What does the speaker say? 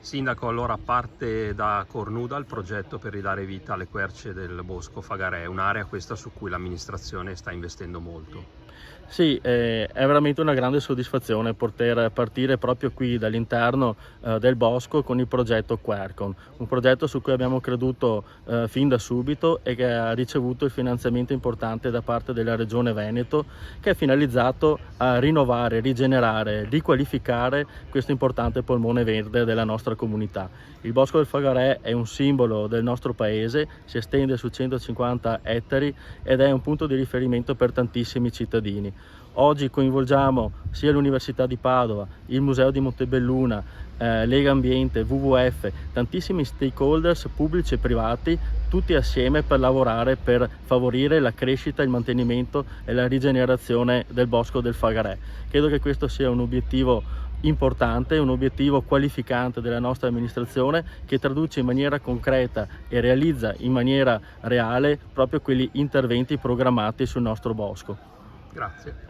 Sindaco, allora parte da Cornuda il progetto per ridare vita alle querce del Bosco Fagarè, un'area questa su cui l'amministrazione sta investendo molto. Sì, è veramente una grande soddisfazione poter partire proprio qui dall'interno del bosco con il progetto Quercon, un progetto su cui abbiamo creduto fin da subito e che ha ricevuto il finanziamento importante da parte della Regione Veneto, che è finalizzato a rinnovare, rigenerare, riqualificare questo importante polmone verde della nostra comunità. Il Bosco del Fagarè è un simbolo del nostro paese, si estende su 150 ettari ed è un punto di riferimento per tantissimi cittadini. Oggi coinvolgiamo sia l'Università di Padova, il Museo di Montebelluna, Lega Ambiente, WWF, tantissimi stakeholders pubblici e privati, tutti assieme per lavorare per favorire la crescita, il mantenimento e la rigenerazione del Bosco del Fagarè. Credo che questo sia un obiettivo importante, un obiettivo qualificante della nostra amministrazione, che traduce in maniera concreta e realizza in maniera reale proprio quegli interventi programmati sul nostro bosco. Grazie.